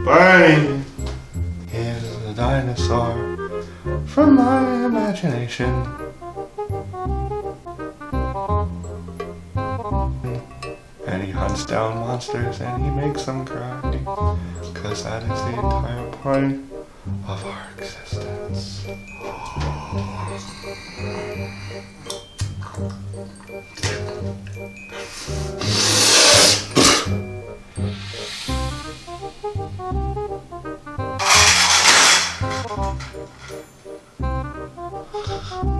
Barney is the dinosaur from my imagination. And he hunts down monsters and he makes them cry. 'Cause that is the entire point of our existence.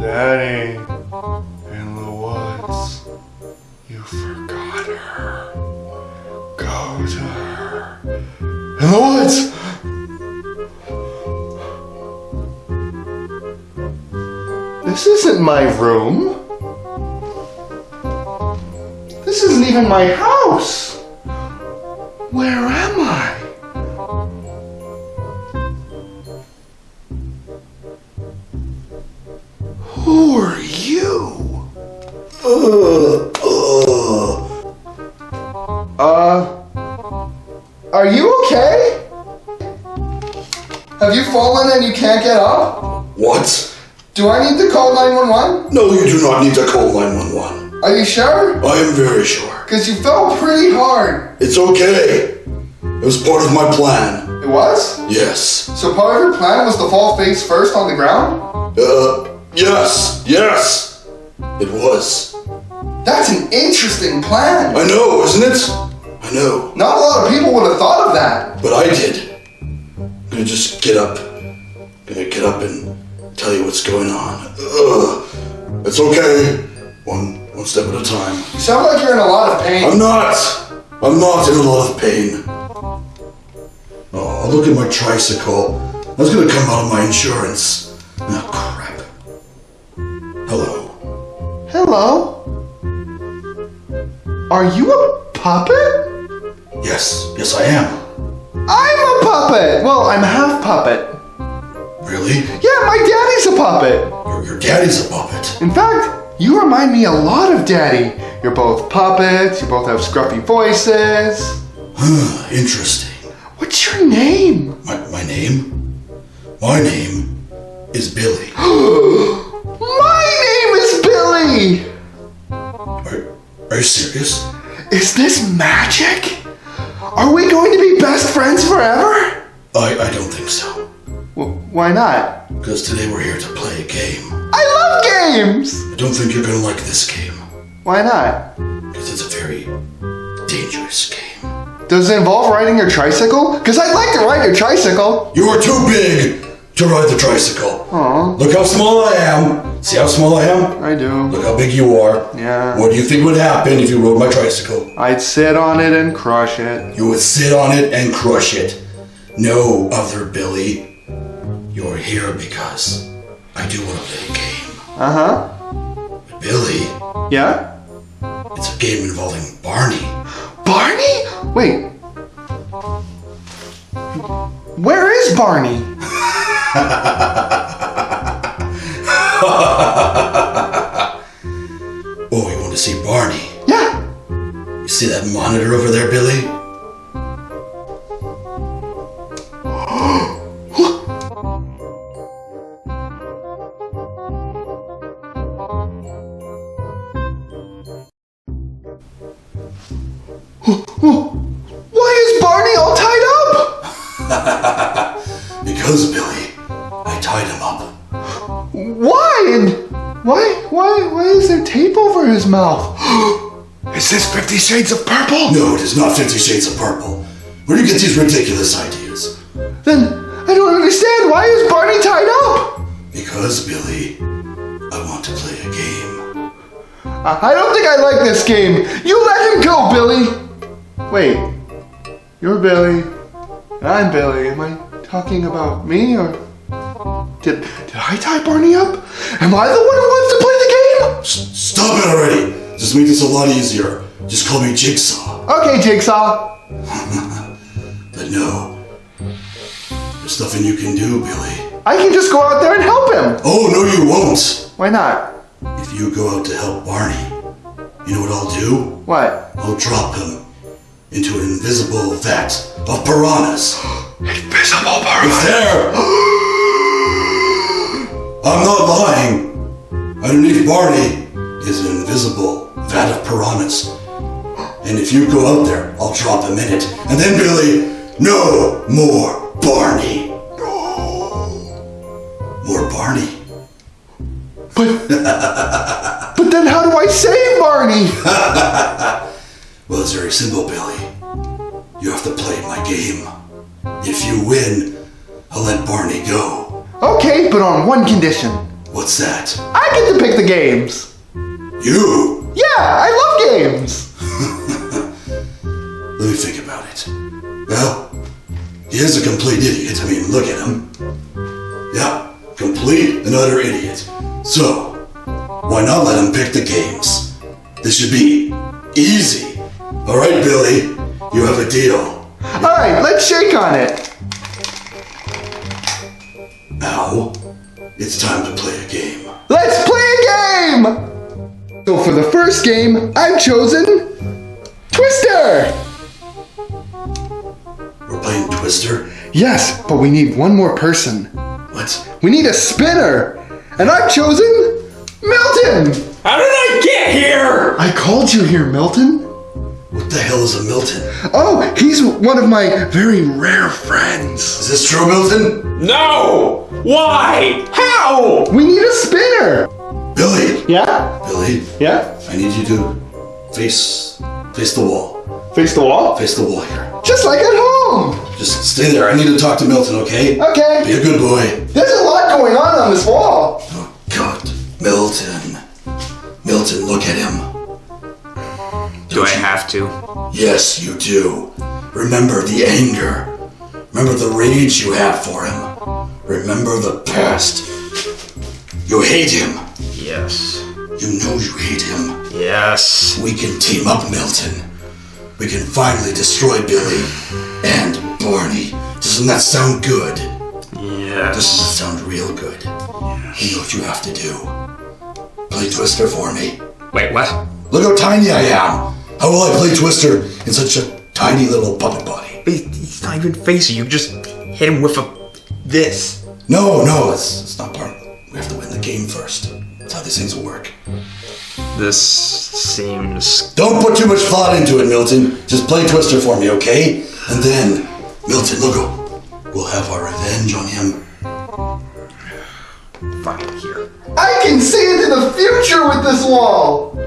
Daddy, in the woods, you forgot her. Go to her. In the woods! This isn't my room. This isn't even my house. Where am I? Who are you? Are you okay? Have you fallen and you can't get up? What? Do I need to call 911? No, you do not need to call 911. Are you sure? I am very sure. Because you fell pretty hard. It's okay. It was part of my plan. It was? Yes. So part of your plan was to fall face first on the ground? Yes. It was. That's an interesting plan. I know, isn't it? I know. Not a lot of people would have thought of that. But I did. I'm gonna just get up. Gonna get up and tell you what's going on. It's okay. One step at a time. You sound like you're in a lot of pain. I'm not in a lot of pain. Oh, look at my tricycle. That's gonna come out of my insurance. Oh, crap. Hello. Hello? Are you a puppet? Yes, I am. I'm a puppet! Well, I'm half puppet. Really? Yeah, my daddy's a puppet. Your daddy's a puppet. In fact, you remind me a lot of Daddy. You're both puppets, you both have scruffy voices. Interesting. What's your name? My name? My name is Billy. My name is Billy! Are you serious? Is this magic? Are we going to be best friends forever? I don't think so. Why not? Because today we're here to play a game. I love games! I don't think you're gonna like this game. Why not? Because it's a very dangerous game. Does it involve riding your tricycle? Because I'd like to ride your tricycle. You are too big to ride the tricycle. Aw. Look how small I am. See how small I am? I do. Look how big you are. Yeah. What do you think would happen if you rode my tricycle? I'd sit on it and crush it. You would sit on it and crush it. No, other Billy. You're here because I do want to play a game. Uh-huh. But Billy, Yeah? it's a game involving Barney. Barney? Wait. Where is Barney? Oh, you want to see Barney? Yeah. You see that monitor over there, Billy? Why is Barney all tied up? Because, Billy, I tied him up. Why? And why is there tape over his mouth? Is this 50 Shades of Purple? No, it is not 50 Shades of Purple. Where do you get these ridiculous ideas? Then I don't understand. Why is Barney tied up? Because, Billy, I want to play a game. I don't think I like this game. You let him go, Billy. Wait, you're Billy, and I'm Billy. Am I talking about me, or did I tie Barney up? Am I the one who wants to play the game? Stop it already! Let's make this a lot easier. Just call me Jigsaw. Okay, Jigsaw. But no, there's nothing you can do, Billy. I can just go out there and help him. Oh, no you won't. Why not? If you go out to help Barney, you know what I'll do? What? I'll drop him into an invisible vat of piranhas. Invisible It's piranha. there! I'm not lying. Underneath Barney is an invisible vat of piranhas. And if you go out there, I'll drop him in it. And then, Billy, no more Barney. More Barney. But then how do I save Barney? Well, it's very simple, Billy. You have to play my game. If you win, I'll let Barney go. Okay, but on one condition. What's that? I get to pick the games. You? Yeah, I love games. Let me think about it. Well, he is a complete idiot. I mean, look at him. Yeah, complete and utter idiot. So, why not let him pick the games? This should be easy. All right, Billy, you have a deal. All right, let's shake on it. Now, it's time to play a game. Let's play a game! So for the first game, I've chosen Twister! We're playing Twister? Yes, but we need one more person. What? We need a spinner! And I've chosen Milton! How did I get here? I called you here, Milton. What the hell is a Milton? Oh, he's one of my very rare friends. Is this true, Milton? No! Why? How? We need a spinner! Billy! Yeah? Billy, Yeah? I need you to face the wall. Face the wall? Face the wall here. Just like at home! Just stay there. I need to talk to Milton, okay? Okay. Be a good boy. There's a lot going on this wall. Oh, God. Milton. Milton, look at him. Do I have to? Yes, you do. Remember the anger. Remember the rage you have for him. Remember the past. You hate him. Yes. You know you hate him. Yes. We can team up, Milton. We can finally destroy Billy and Barney. Doesn't that sound good? Yes. Doesn't that sound real good? You know what you have to do. Play Twister for me. Wait, what? Look how tiny I am. How will I play Twister in such a tiny little puppet body? He's not even facing you. Just hit him with this. No, it's not part of it. We have to win the game first. That's how these things will work. This seems... Don't put too much thought into it, Milton. Just play Twister for me, okay? And then, Milton, look, we'll have our revenge on him. Fine, here. I can see into the future with this wall.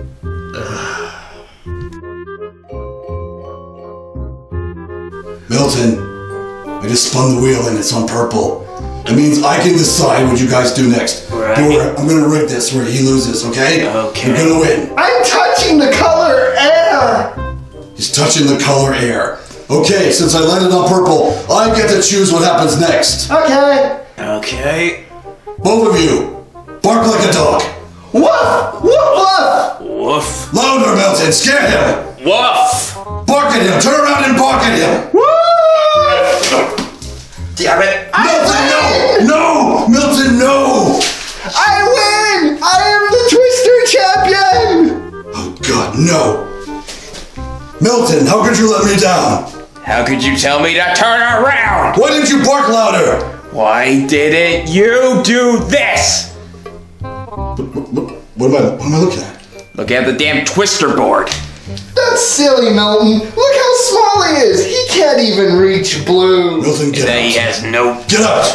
Milton, I just spun the wheel and it's on purple. It means I can decide what you guys do next. Right. I'm gonna rig this where he loses, okay? Okay. You're gonna win. I'm touching the color air. He's touching the color air. Okay, since I landed on purple, I get to choose what happens next. Okay. Okay. Both of you, bark like a dog. Woof! Woof! Woof! Woof. Louder, Milton, scare him. Woof. Bark at him, turn around and bark at him. Woof! Damn it. Milton, no! No! Milton, no! I win! I am the Twister champion! Oh, God, no. Milton, how could you let me down? How could you tell me to turn around? Why didn't you bark louder? Why didn't you do this? What am I looking at? Look at the damn twister board. That's silly, Milton. Look how small he is. He can't even reach blue. Milton, get That he out. has no... Get out!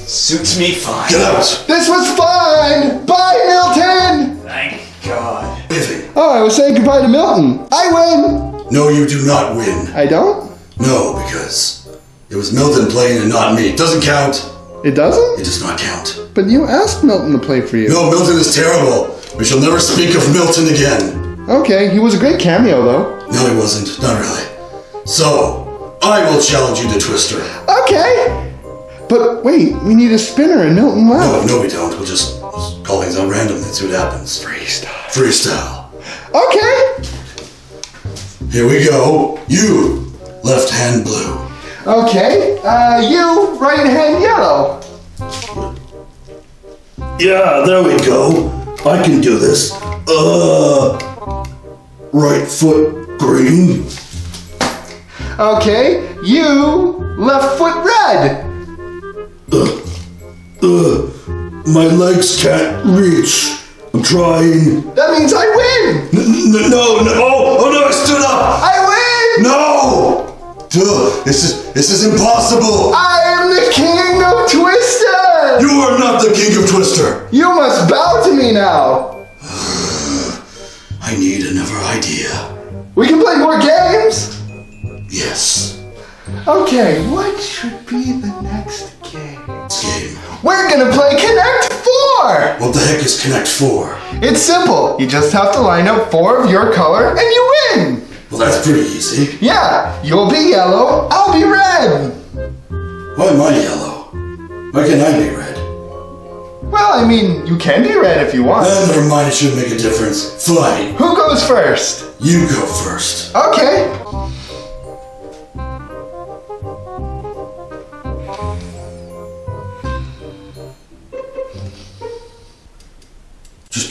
Suits me fine. Get out! This was fun. Bye, Milton. Thank God. Living. Oh, I was saying goodbye to Milton. I win. No, you do not win. I don't? No, because it was Milton playing and not me. It doesn't count. It doesn't? It does not count. But you asked Milton to play for you. No, Milton is terrible. We shall never speak of Milton again. Okay, he was a great cameo, though. No, he wasn't. Not really. So, I will challenge you to Twister. Okay. But wait, we need a spinner and Milton left. No, we don't. We'll just call things out random and see what happens. Freestyle. Freestyle. Okay. Here we go. You, left hand blue. Okay. You, right hand yellow. Yeah, there we go. I can do this. Right foot green. Okay. You, left foot red. My legs can't reach. I'm trying. That means I win. No. Oh no, I stood up. I win. No. Duh, this is impossible. I am the king of Twister. You are not the king of Twister. You must bow to me now. I need another idea. We can play more games. Yes. Okay, what should be the next game? Game. We're gonna play Connect 4! What the heck is Connect 4? It's simple. You just have to line up 4 of your color and you win! Well, that's pretty easy. Yeah, you'll be yellow, I'll be red! Why am I yellow? Why can't I be red? Well, I mean, you can be red if you want. Never mind, it shouldn't make a difference. Fine. Who goes first? You go first. Okay.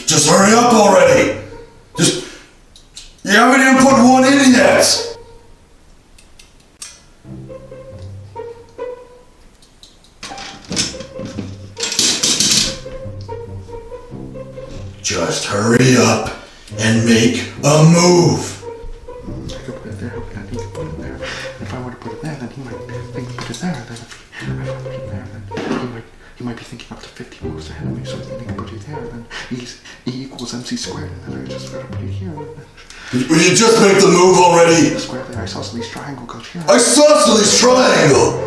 Just hurry up already! You haven't even put one in yet! Just hurry up and make a move! I could put it there, then he could put it there. If I were to put it there, then he might think to put it there. Then if I put it there, then he might be thinking up to 50 moves ahead of me, so then he can put it there, then E equals MC squared, and then I just gotta put it here. Will you just make the move already? The square there, isosceles triangle goes here. Isosceles triangle!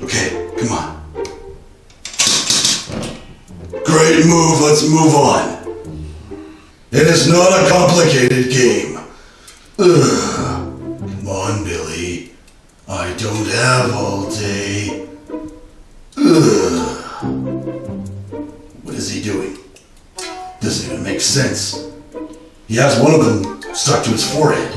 Okay, come on. Great move, let's move on. It is not a complicated game. Come on, Billy. I don't have all day. What is he doing? Doesn't even make sense. He has one of them stuck to his forehead.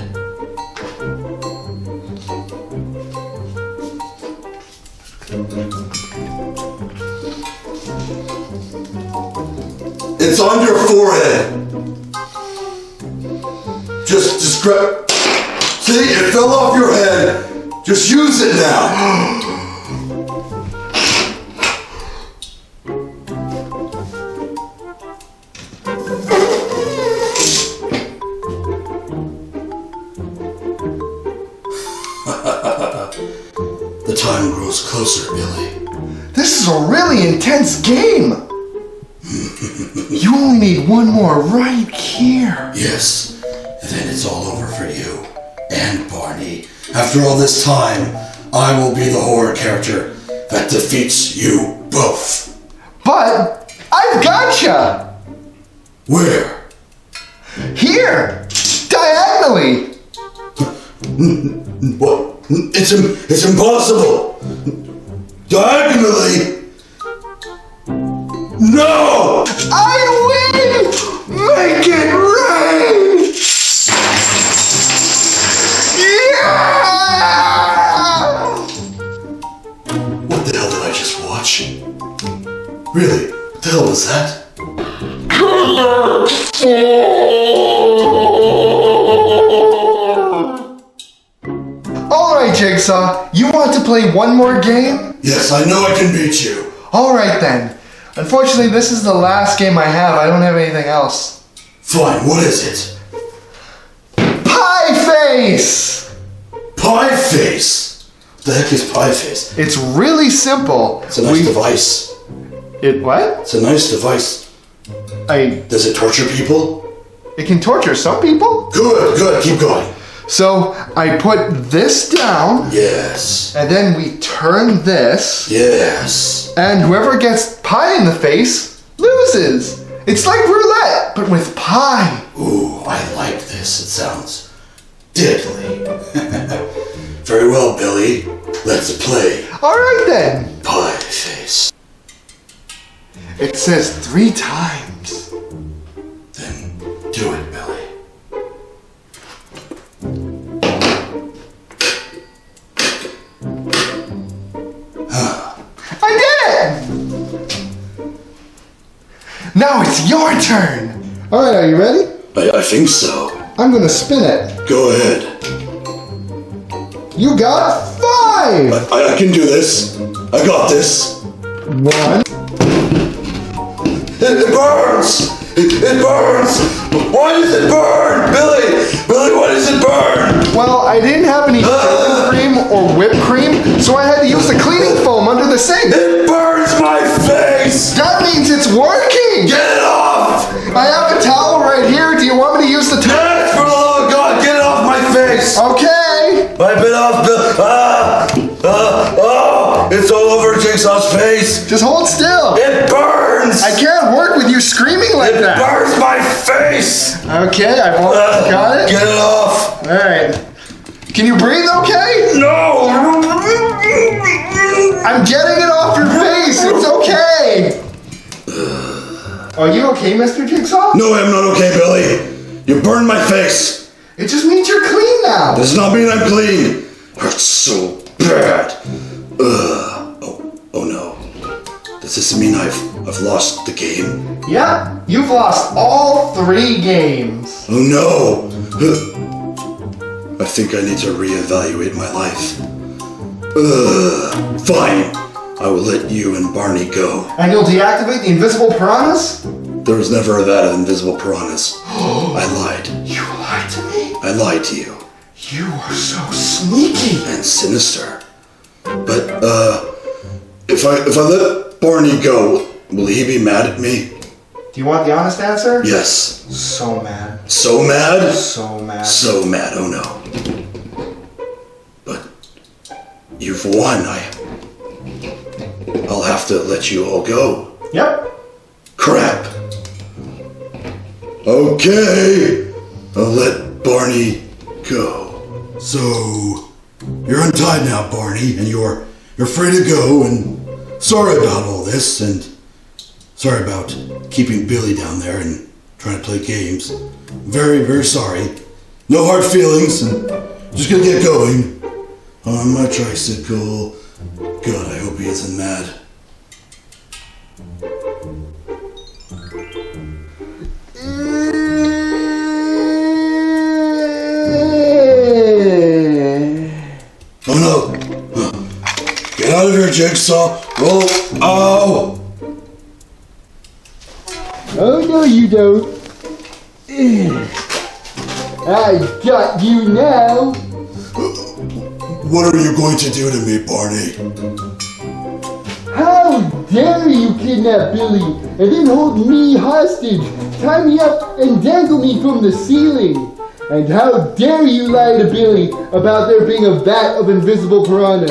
It's on your forehead. Just grab. See, it fell off your head. Just use it now. The time grows closer, Billy. This is a really intense game. You only need one more right here. Yes, and then it's all over for you and Barney. After all this time, I will be the horror character that defeats you both. But I've gotcha. Where? Here, diagonally. What? It's impossible. Diagonally? No! I win! Make it rain! Yeah! What the hell did I just watch? Really? What the hell was that? Alright, Jigsaw, you want to play one more game? Yes, I know I can beat you. Alright then. Unfortunately, this is the last game I have. I don't have anything else. Fine, what is it? Pie Face! Pie Face? What the heck is Pie Face? It's really simple. It's a nice device. It what? It's a nice device. Does it torture people? It can torture some people. Good, keep going. So I put this down. Yes. And then we turn this. Yes. And whoever gets pie in the face loses. It's like roulette, but with pie. Ooh, I like this. It sounds deadly. Very well, Billy. Let's play. Alright then. Pie Face. It says 3 times. Now it's your turn! Alright, are you ready? I think so. I'm gonna spin it. Go ahead. You got 5! I can do this. I got this. 1. It burns! It burns! Why does it burn? Billy! Billy, why does it burn? Well, I didn't have any shaving cream or whipped cream, so I had to use the cleaning foam under the sink. It burns my face! That means it's working! Get it off! I have a towel right here. Do you want me to use the towel? Yes, for the love of God, get it off my face! Okay! Wipe it off, Bill. Oh, it's all over Jigsaw's face. Just hold still. It burns! I can't work with you screaming like It that. burns my face! Okay, I've almost got it. Get it off! Alright. Can you breathe okay? No! I'm getting it off your face. It's okay. Are you okay, Mr. Jigsaw? No, I'm not okay, Billy. You burned my face. It just means you're clean now. Does not mean I'm clean. Hurts so bad. Oh no. Does this mean I've lost the game? Yep, you've lost all 3 games. Oh no. I think I need to reevaluate my life. Fine. I will let you and Barney go. And you'll deactivate the invisible piranhas? There was never that of invisible piranhas. I lied. You lied to me? I lied to you. You are so sneaky. And sinister. But, if I let Barney go, will he be mad at me? Do you want the honest answer? Yes. So mad. So mad? So mad. So mad, oh no. But you've won. I'll have to let you all go. Yep. Crap. Okay. I'll let Barney go. So you're untied now, Barney, and you're free to go, and sorry about all this, and sorry about keeping Billy down there and trying to play games. Very, very sorry. No hard feelings, and just gonna get going on my tricycle. God, I hope he isn't mad. Oh no! Get out of here, Jigsaw! Roll! Ow! Oh, no, you don't. I got you now. What are you going to do to me, Barney? How dare you kidnap Billy and then hold me hostage, tie me up and dangle me from the ceiling? And how dare you lie to Billy about there being a vat of invisible piranhas?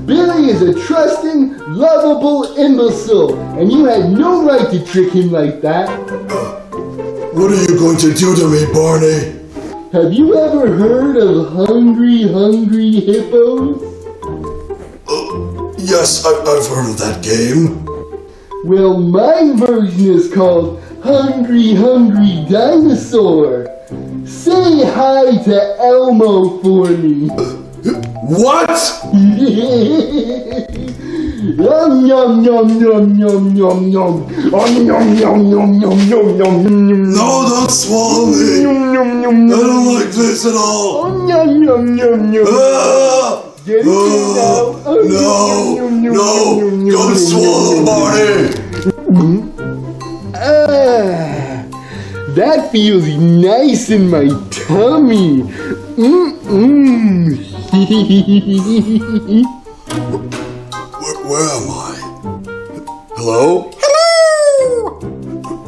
Billy is a trusting, lovable imbecile, and you had no right to trick him like that. What are you going to do to me, Barney? Have you ever heard of hungry hippos? Yes, I've heard of that game. Well, my version is called Hungry Dinosaur. Say hi to Elmo for me. What? Yum yum yum yum yum yum yum. Yum yum yum yum yum yum yum yum. No, don't swallow me. I don't like this at all. Yum yum yum yum. Ah! Get it now. No, don't swallow, Barney. That feels nice in my tummy. Where am I? Hello? Hello!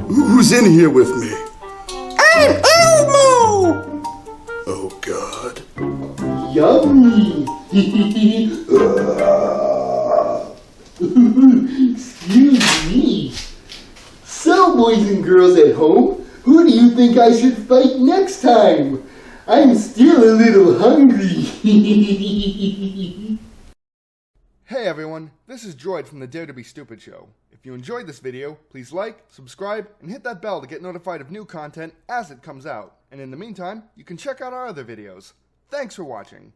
Who's in here with me? I'm Elmo! Oh, God. Yummy. Excuse me. So, boys and girls at home, who do you think I should fight next time? I'm still a little hungry. Hey everyone, this is Droid from the Dare to Be Stupid show. If you enjoyed this video, please like, subscribe, and hit that bell to get notified of new content as it comes out. And in the meantime, you can check out our other videos. Thanks for watching.